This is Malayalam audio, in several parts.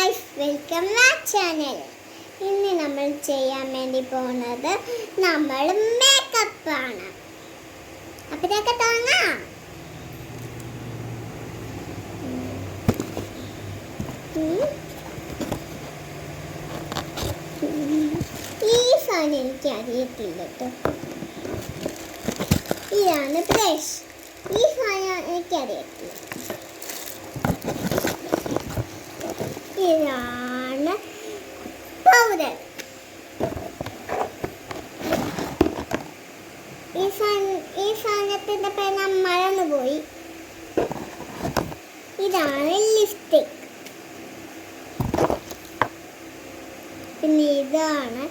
Guys, welcome back channel. ഇന്ന് നമ്മൾ ചെയ്യാൻ വേണ്ടി പോകുന്നത് നമ്മൾ മേക്കപ്പ് ആണ്. അപ്പോൾ ഇതൊക്കെ തുടങ്ങാം. ഈ സാധനം എനിക്ക് അറിയത്തില്ല കേട്ടോ. ഇതാണ് ബ്രഷ്. ഈ സാധനം എനിക്കറിയത്തില്ല. ഇതാണ് പൗഡർ. ഈ സാധനത്തിൻ്റെ പേര് മറന്നുപോയി. ഇതാണ് ലിപ്സ്റ്റിക്. പിന്നെ ഇതാണ്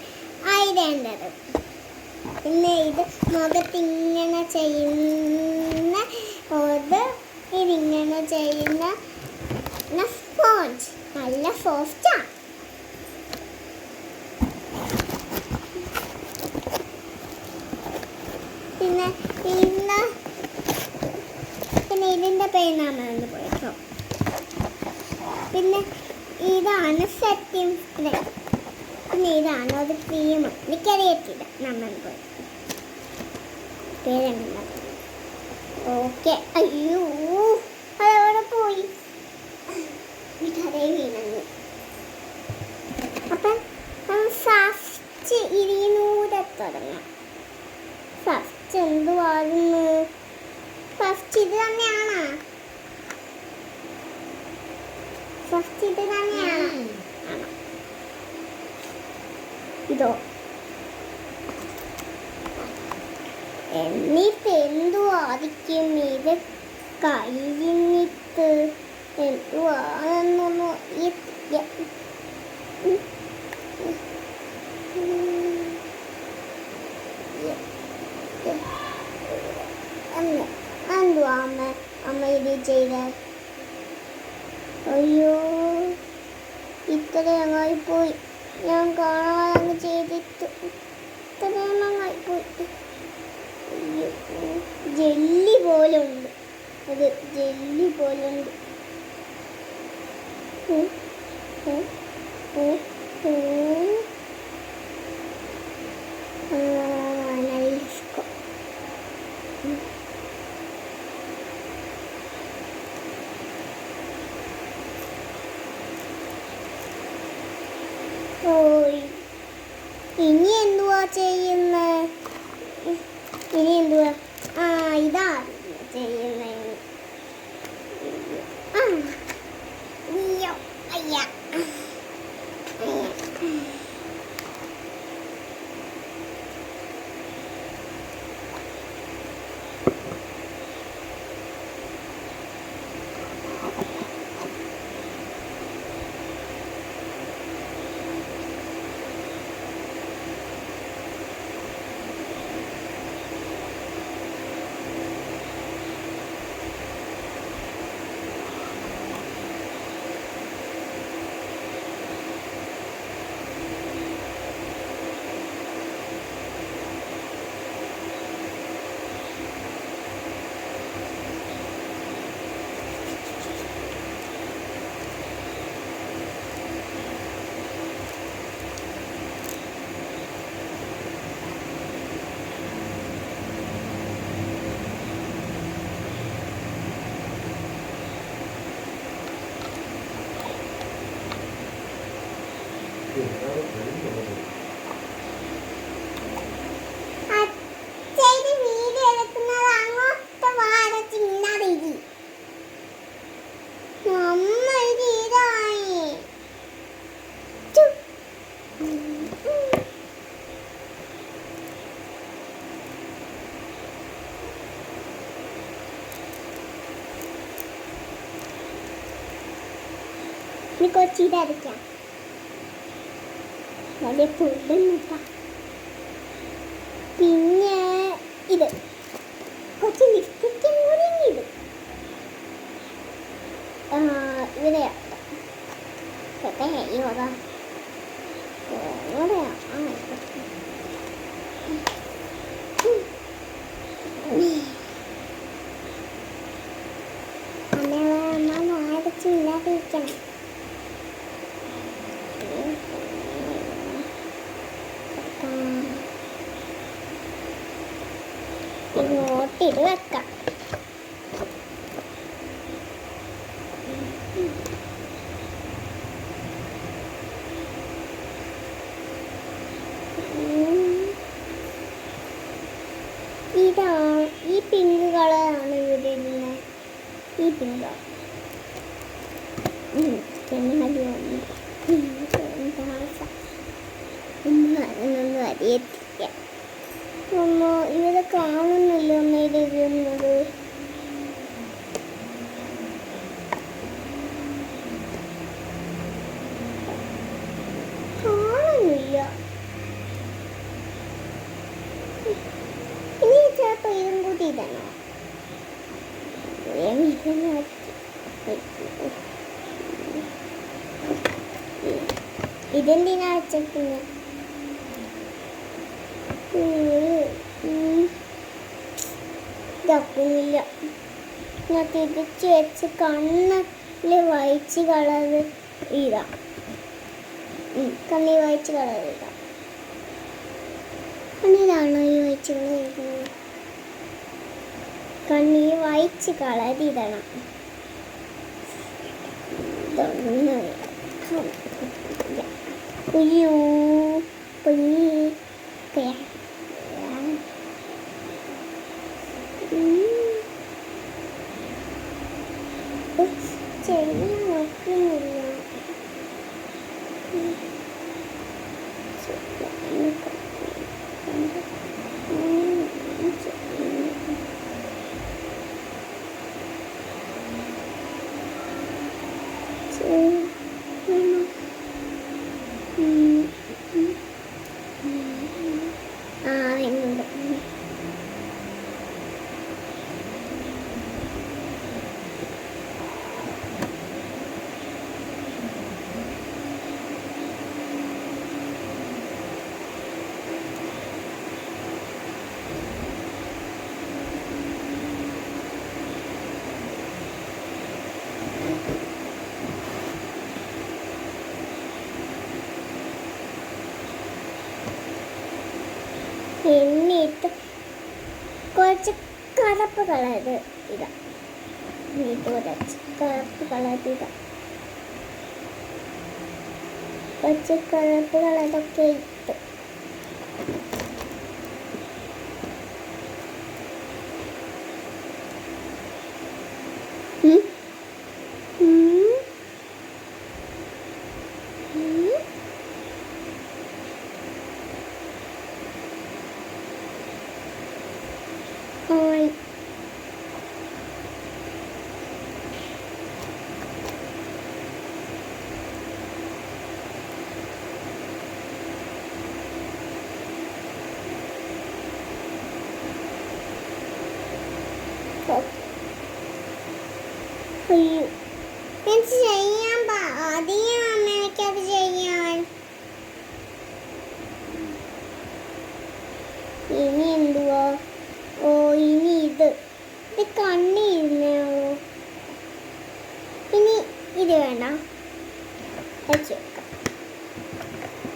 ഐലൈനർ. പിന്നെ ഇത് മുഖത്തിങ്ങനെ ചെയ്യുന്ന ഇതിങ്ങനെ ചെയ്യുന്ന സ്പോഞ്ച്. നല്ല സോഫ്റ്റാണ്. പിന്നെ ഇതിൻ്റെ പേരാണെന്ന് പോയിട്ടോ. പിന്നെ ഇതാണ് സെറ്റിംഗ് സ്പ്രേ. പിന്നെ ഇതാണ് ഒരു ക്രീം. എനിക്കറിയത്തില്ല നമ്മൾ പോയി പേരെന്താ. ഓക്കെ. അയ്യോ, അതവിടെ പോയി. കടയിൽ വീണു. അപ്പം ഫസ്റ്റ് ഇരുന്നൂടെ തുടങ്ങാം. ഫസ്റ്റ് എന്തുവായിരുന്നു? ഫസ്റ്റ് ഇത് തന്നെയാണോ? ഫസ്റ്റ് ഇത് തന്നെയാണോ? ഇതോ. എന്നിട്ട് എന്തുവായിരിക്കും ഇത് കഴിഞ്ഞിട്ട് എന്തുവാണെന്നൊന്നും എന്തുവാ അമ്മ ഇത് ചെയ്ത? അയ്യോ, ഇത്രയങ്ങായിപ്പോയി. ഞാൻ കാണാതെ ചെയ്തിട്ട് ഇത്രയങ്ങായിപ്പോയി. അയ്യോ, ജെല്ലി പോലെ ഉണ്ട്. അത് ജെല്ലി പോലെ ഉണ്ട്. ഇനി എന്തുവാ ചെയ്യുന്നത്? ഇനി എന്തുവാ? ഇതാ ചെയ്യുന്നത്. അയ്യ, കൊച്ചിയിലരയ്ക്കാം. വലിയ പുല്ലുന്നില്ല. പിന്നെ ഇത് കൊച്ചി ലിപ്സ്റ്റിക്കും കൂടി ഇത് ഇവിടെയാണ്. ഇവിടെയാ അമ്മ അരച്ചില്ലാതിരിക്കണം. ഇങ്ങോട്ടിത് വെക്കാം. ഇതാണ് ഈ പിങ്ക് കളറാണ് ഇവിടെ ഇടുന്നത്. ഈ പിങ്ക് ഒന്നും അറിയത്തില്ല. ഇവിടെ കാണുന്നില്ല ഒന്നിരുന്നത്. കാണുന്നില്ല. ഇനി ചിലപ്പോൾ ഇതും കൂടി ഇടണോ? ഇതെന്തിനാ വെച്ചിരിക്കുന്നത്? ഇതാക്കുന്നില്ല. ഞാൻ തിരിച്ച് വെച്ച് കണ്ണിൽ വൈറ്റ് കളർ ഇടാം. കണ്ണിൽ വൈറ്റ് കളർ ഇടാം. കണ്ണിലാണോ ഈ വൈറ്റ് കളർ ഇടുന്നത്? കണ്ണിൽ വൈറ്റ് കളർ ഇടണം. അയ്യോ ചെയ്യാൻ നോക്കുന്നില്ല. എന്നിട്ട് കുറച്ച് കറുപ്പ് കളർ ഇടാം. കുറച്ച് കറുപ്പ് കളർ ഇടാം. കുറച്ച് കറുപ്പ് കളറൊക്കെ ഇട്ട് അയ്യോ എനിക്ക് ചെയ്യാൻ ആദ്യം അമ്മയ്ക്കത് ചെയ്യാൻ. ഇനി എന്തുവാ? ഓ ഇനി ഇത് കണ്ണ്